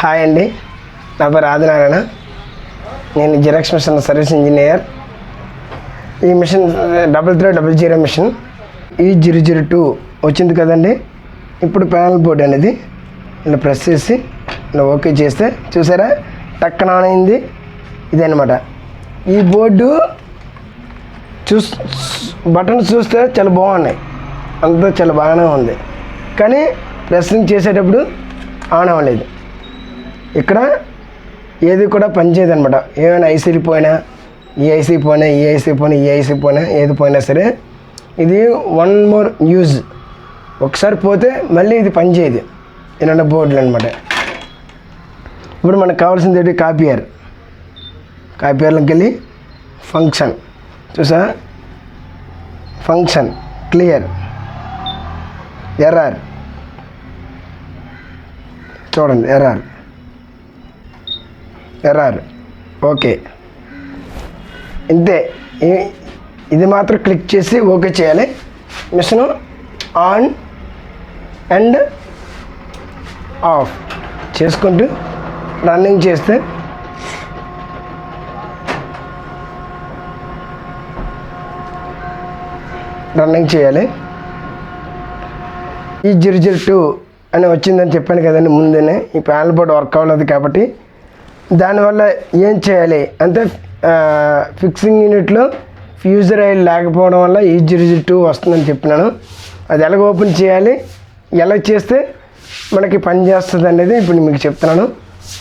Hi అండి, నా పేరు ఆదినారాయణ. నేను జిరాక్స్ మిషన్ సర్వీస్ ఇంజనీర్. ఈ మిషన్ 3300 మిషన్ E002 వచ్చింది కదండి. ఇప్పుడు ప్యానల్ బోర్డ్ అనేది ఇలా ప్రెస్ చేసి ఇలా ఓకే చేస్తే చూసారా టక్కన ఆన్ అయింది. ఇదన్నమాట ఈ బోర్డు. బటన్స్ చూస్తే చాలా బాగున్నాయి, అంతా చాలా బాగానే ఉంది. కానీ ప్రెస్సింగ్ చేసేటప్పుడు ఆన్ అవ్వలేదు. ఇక్కడ ఏది కూడా పనిచేయదు అనమాట. ఏమైనా ఐసీలు పోయినా, ఈ ఐసీ పోయినా, ఈ ఐసీ పోయినా, ఈ ఐసీ పోయినా, ఏది పోయినా సరే ఇది వన్ మోర్ యూజ్. ఒకసారి పోతే మళ్ళీ ఇది పనిచేయదు. ఇలాంటి బోర్డులు అనమాట. ఇప్పుడు మనకు కావాల్సింది ఏంటి? కాపీయర్లోకి వెళ్ళి ఫంక్షన్ చూసా, ఫంక్షన్ క్లియర్, ఎర్రర్ చూడండి, ఎర్రర్ ఓకే. ఇంతే. ఇది మాత్రం క్లిక్ చేసి ఓకే చేయాలి. మిషన్ ఆన్ అండ్ ఆఫ్ చేసుకుంటూ రన్నింగ్ చేస్తే రన్నింగ్ చేయాలి. E002 అని వచ్చిందని చెప్పాను కదండి ముందునే. ఈ ప్యానల్ బోర్డ్ వర్క్ అవ్వలేదు కాబట్టి దానివల్ల ఏం చేయాలి అంటే ఫిక్సింగ్ యూనిట్లో ఫ్యూజర్ ఆయిల్ లేకపోవడం వల్ల E002 వస్తుందని చెప్పినాను. అది ఎలాగ ఓపెన్ చేయాలి, ఎలా చేస్తే మనకి పని చేస్తుంది అనేది ఇప్పుడు మీకు చెప్తున్నాను.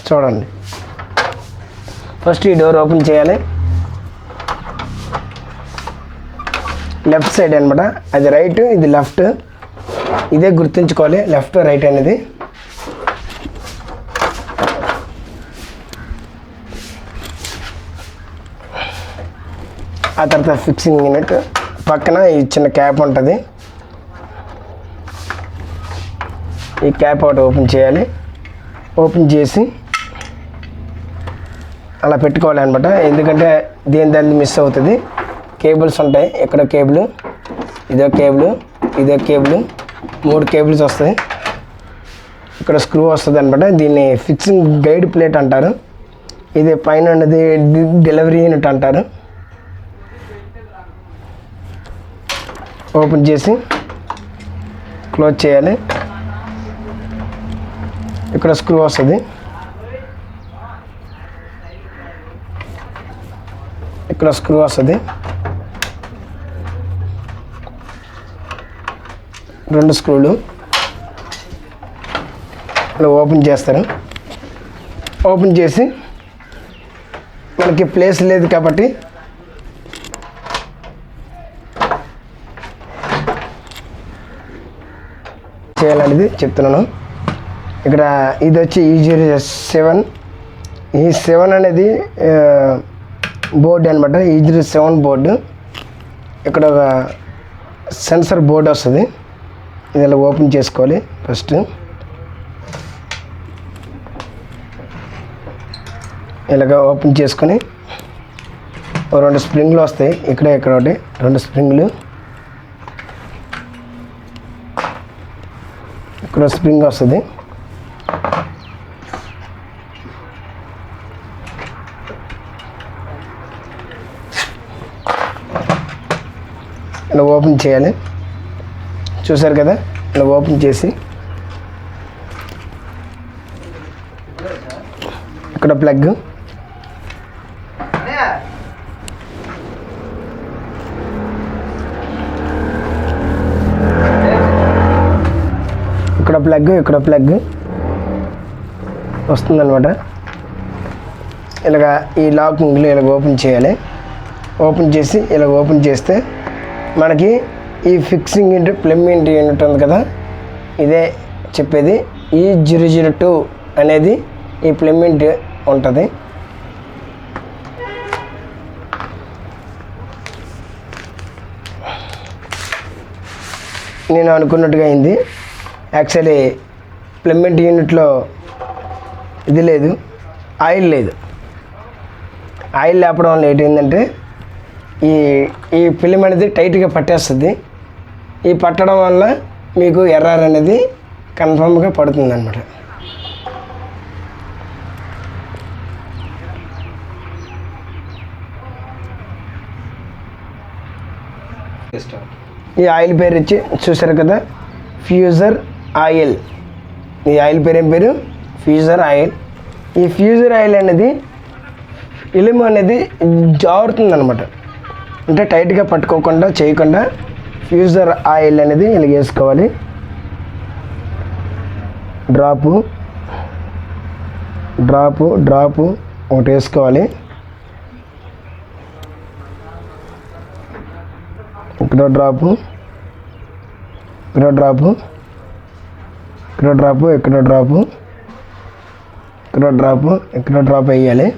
చూడండి. ఫస్ట్ ఈ డోర్ ఓపెన్ చేయాలి. లెఫ్ట్ సైడ్ అనమాట, అది రైట్, ఇది లెఫ్ట్. ఇదే గుర్తుంచుకోవాలి, లెఫ్ట్ రైట్ అనేది. ఆ తర్వాత ఫిక్సింగ్ యూనిట్ పక్కన ఈ చిన్న క్యాప్ ఉంటుంది. ఈ క్యాప్ ఒకటి ఓపెన్ చేయాలి. ఓపెన్ చేసి అలా పెట్టుకోవాలి అనమాట. ఎందుకంటే దాన్ని మిస్ అవుతుంది. కేబుల్స్ ఉంటాయి. ఇక్కడ కేబుల్, ఇదో కేబుల్, ఇదో కేబుల్, 3 కేబుల్స్ వస్తాయి. ఇక్కడ స్క్రూ వస్తుంది అనమాట. దీన్ని ఫిక్సింగ్ గైడ్ ప్లేట్ అంటారు. ఇది పైన ఉన్నది డెలివరీ యూనిట్ అంటారు. ఓపెన్ చేసి క్లోజ్ చేయాలి. ఇక్కడ స్క్రూ వస్తుంది. ఇక్కడ స్క్రూ వస్తుంది. 2 స్క్రూలు ఇలా ఓపెన్ చేస్తారు. ఓపెన్ చేసి మనకి ప్లేస్ లేదు కాబట్టి చేయాలనేది చెప్తున్నాను. ఇక్కడ ఇది వచ్చి E007. ఈ 7 అనేది బోర్డు అనమాట. E007 board. ఇక్కడ ఒక సెన్సర్ బోర్డు వస్తుంది. ఇది ఇలా ఓపెన్ చేసుకోవాలి. ఫస్ట్ ఇలాగ ఓపెన్ చేసుకొని 2 స్ప్రింగ్లు వస్తాయి. ఇక్కడ ఒకటి 2 స్ప్రింగ్లు. ఇక్కడ స్ప్రింగ్ వస్తుంది. ఇలా ఓపెన్ చేయాలి. చూసారు కదా, ఇలా ఓపెన్ చేసి ఇక్కడ ప్లగ్, ఇక్కడ ప్లగ్ వస్తుందన్నమాట. ఇలాగా ఈ లాకింగ్లో ఇలా ఓపెన్ చేయాలి. ఓపెన్ చేసి ఇలా ఓపెన్ చేస్తే మనకి ఈ ఫిక్సింగ్ యూనిట్, ప్లమ్ యూనిట్ ఉంది కదా, ఇదే చెప్పేది. E002 అనేది ఈ ప్లమ్ యూనిట్ ఉంటుంది. నేను అనుకున్నట్టుగా అయింది. యాక్చువల్లీ ప్లమ్ యూనిట్లో ఇది లేదు, ఆయిల్ లేదు. ఆయిల్ లేపడం వల్ల ఏంటంటే ఈ ఫిల్మ్ అనేది టైట్గా పట్టేస్తుంది. ఈ పట్టడం వల్ల మీకు ఎర్రర్ అనేది కన్ఫర్మ్గా పడుతుంది అన్నమాట. ఈ ఆయిల్ పేరు వచ్చి చూసారు కదా, ఫ్యూజర్ ఆయిల్. ఈ ఆయిల్ పేరు ఏం పేరు? ఫ్యూజర్ ఆయిల్. ఈ ఫ్యూజర్ ఆయిల్ అనేది ఇనుము అనేది జారుతుంది అనమాట. అంటే టైట్గా పట్టుకోకుండా చేయకుండా ఫ్యూజర్ ఆయిల్ అనేది ఇలా వేసుకోవాలి. డ్రాపు డ్రాపు డ్రాపు ఒకటి వేసుకోవాలి. ఇక్కడ డ్రాపు, ఇక్కడ డ్రాపు, ఇక్కడ డ్రాపు, ఇక్కడ డ్రాపు, ఇక్కడ డ్రాపు, ఇక్కడ డ్రాప్ వేయాలి.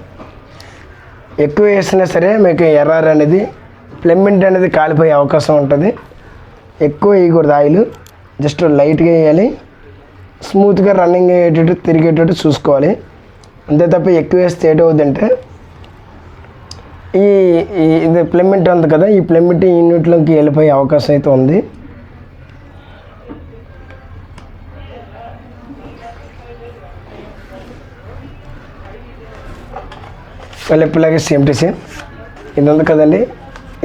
ఎక్కువ వేసినా సరే మీకు ఎర్రర్ అనేది ఫ్లేమెంట్ అనేది కాలిపోయే అవకాశం ఉంటుంది. ఎక్కువ వేయకూడదు ఆయిల్, జస్ట్ లైట్గా వేయాలి. స్మూత్గా రన్నింగ్ అయ్యేటట్టు తిరిగేటట్టు చూసుకోవాలి. అంతే తప్ప ఎక్కువ వేస్తే ఏటవుతుందంటే ఇది ఫ్లేమెంట్ ఉంది కదా, ఈ ఫ్లేమెంట్ యూనిట్లోకి వెళ్ళిపోయే అవకాశం అయితే ఉంది. ఎప్పుడులాగే సేమ్ టు సేమ్ ఇది ఉంది కదండి,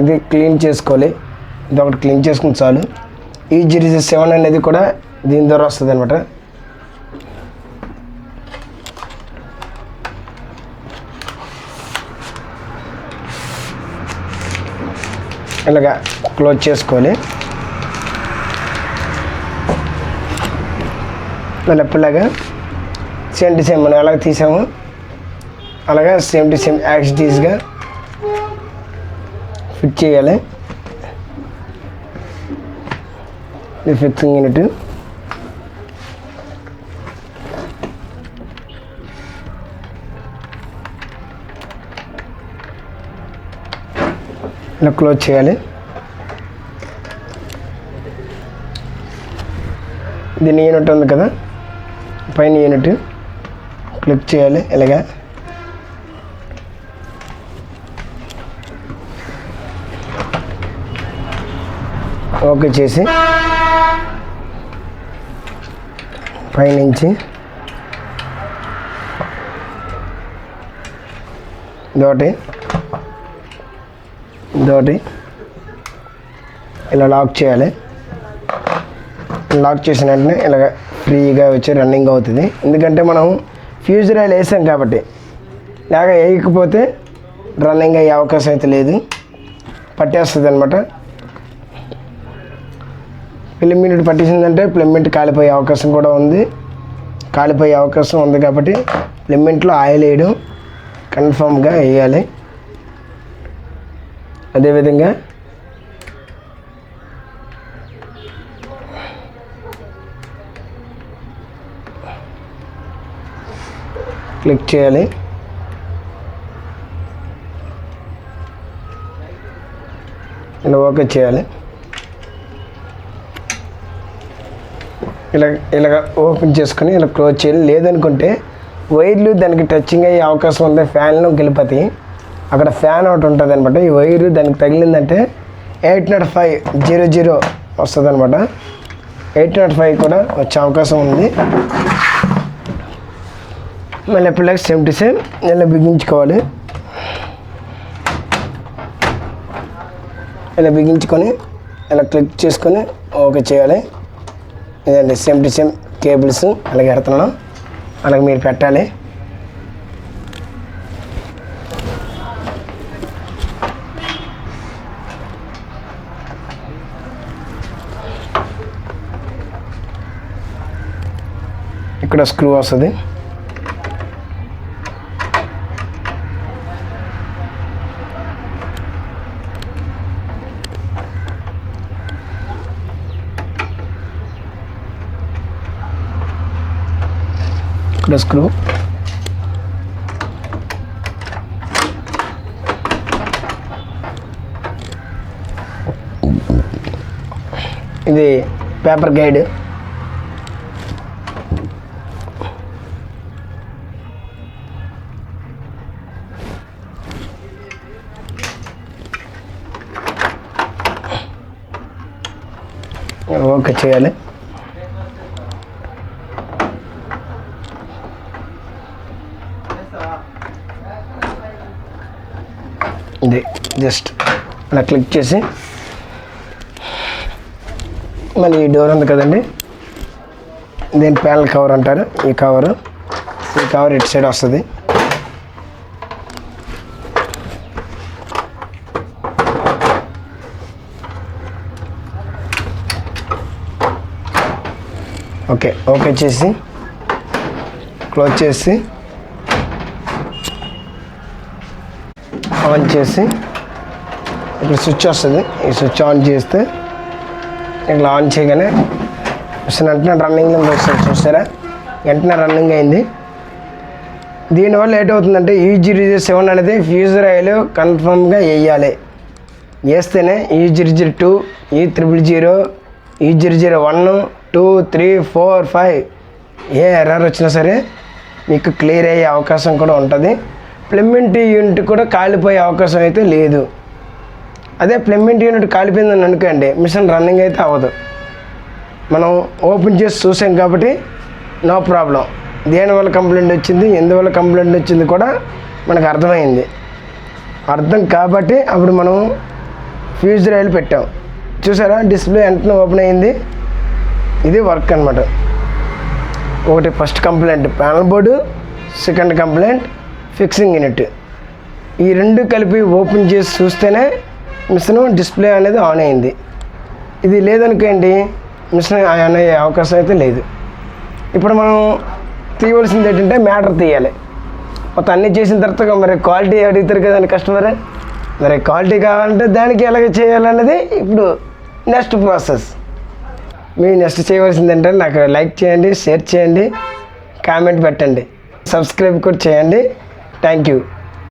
ఇది క్లీన్ చేసుకోవాలి. ఇది ఒకటి క్లీన్ చేసుకుని చాలు. ఈ G7 అనేది కూడా దీని ద్వారా వస్తుంది అనమాట. ఇలాగా క్లోజ్ చేసుకోవాలి. మళ్ళీ ఎప్పుడులాగా సేమ్ టు సేమ్ మనం ఎలాగ తీసాము అలాగా సేమ్ టు సేమ్ యాక్సిటీస్గా ఫిట్ చేయాలి. ఇది ఫిక్సింగ్ యూనిట్. ఇలా క్లోజ్ చేయాలి. దీని యూనిట్ ఉంది కదా, పైన యూనిట్ క్లిక్ చేయాలి. ఇలాగా ఓకే చేసి పైనుంచి దోటి ఇలా లాక్ చేయాలి. లాక్ చేసిన వెంటనే ఇలాగ ఫ్రీగా వచ్చి రన్నింగ్ అవుతుంది. ఎందుకంటే మనం ఫ్యూజర్ ఆయిల్ వేసాం కాబట్టి, లేక వేయకపోతే రన్నింగ్ అయ్యే అవకాశం అయితే లేదు, పట్టేస్తుంది అనమాట. ఫ్లేమెంట్ పట్టేసిందంటే ఫ్లేమెంట్ కాలిపోయే అవకాశం కూడా ఉంది. కాలిపోయే అవకాశం ఉంది కాబట్టి ఫ్లేమెంట్లో ఆయిల్ వేయడం కన్ఫామ్గా వేయాలి. అదేవిధంగా క్లిక్ చేయాలి. ఇలా ఓకే చేయాలి. ఇలాగ ఓపెన్ చేసుకొని ఇలా క్లోజ్ చేయాలి. లేదనుకుంటే వైర్లు దానికి టచింగ్ అయ్యే అవకాశం ఉంది, ఫ్యాన్లో వెళ్ళిపోతాయి. అక్కడ ఫ్యాన్ ఒకటి ఉంటుంది అనమాట. ఈ వైరు దానికి తగిలిందంటే 80500 వస్తుంది అనమాట. 805 కూడా వచ్చే అవకాశం ఉంది. మళ్ళీ ఎప్పుడులాగా సేమ్ టు సేమ్ ఇలా బిగించుకోవాలి. ఇలా బిగించుకొని ఇలా క్లిక్ చేసుకొని ఓకే చేయాలి. ఇదండి సేమ్ టు సేమ్ కేబుల్స్ అలాగే ఎడుతున్నాను, అలాగే మీరు పెట్టాలి. ఇక్కడ స్క్రూ వస్తుంది. ఇక్కడ స్క్రూ, ఇది పేపర్ గైడ్. ఓకే చేయాలి. ఇది జస్ట్ అలా క్లిక్ చేసి మళ్ళీ ఈ డోర్ ఉంది కదండి, దీని ప్యానల్ కవర్ అంటారు. ఈ కవర్ ఇటు సైడ్ వస్తుంది. ఓకే చేసి క్లోజ్ చేసి ఆన్ చేసి ఇప్పుడు స్విచ్ వస్తుంది. ఈ స్విచ్ ఆన్ చేస్తే ఇట్లా ఆన్ చేయగానే మిషన్ వెంటనే రన్నింగ్లో వస్తుంది. చూస్తారా, వెంటనే రన్నింగ్ అయింది. దీనివల్ల ఏటవుతుందంటే E007 అనేది ఫ్యూజర్ ఆయిల్ కన్ఫర్మ్గా వేయాలి. వేస్తేనే E002, E000, E001, 2, 3, 4, 5 ఏ ఎర్రర్ వచ్చినా సరే మీకు క్లియర్ అయ్యే అవకాశం కూడా ఉంటుంది. ప్లమ్మెంట్ యూనిట్ కూడా కాలిపోయే అవకాశం అయితే లేదు. అదే ప్లమ్మెంట్ యూనిట్ కాలిపోయిందని అనుకోండి, మిషన్ రన్నింగ్ అయితే అవ్వదు. మనం ఓపెన్ చేసి చూసాం కాబట్టి నో ప్రాబ్లం. దేనివల్ల కంప్లైంట్ వచ్చింది, ఎందువల్ల కంప్లైంట్ వచ్చింది కూడా మనకు అర్థమైంది. అర్థం కాబట్టి అప్పుడు మనం ఫ్యూజర్ ఆయిల్ పెట్టాం. చూసారా, డిస్ప్లే వెంటనే ఓపెన్ అయింది. ఇది వర్క్ అనమాట. ఒకటి first complaint panel board, second complaint fixing unit. ఈ రెండు కలిపి ఓపెన్ చేసి చూస్తేనే మిషన్ డిస్ప్లే అనేది ఆన్ అయింది. ఇది లేదనుకోండి, మిషన్ ఆన్ అయ్యే అవకాశం అయితే లేదు. ఇప్పుడు మనం తీయవలసింది ఏంటంటే మ్యాటర్ తీయాలి. మొత్తం అన్నీ చేసిన తర్వాత మరి క్వాలిటీ అడుగుతారు కదండి కస్టమర్. మరి క్వాలిటీ కావాలంటే దానికి ఎలాగ చేయాలన్నది ఇప్పుడు నెక్స్ట్ ప్రాసెస్. మీ నెక్స్ట్ చేయవలసింది ఏంటంటే నాకు లైక్ చేయండి, షేర్ చేయండి, కామెంట్ పెట్టండి, సబ్స్క్రైబ్ కూడా చేయండి. Thank you.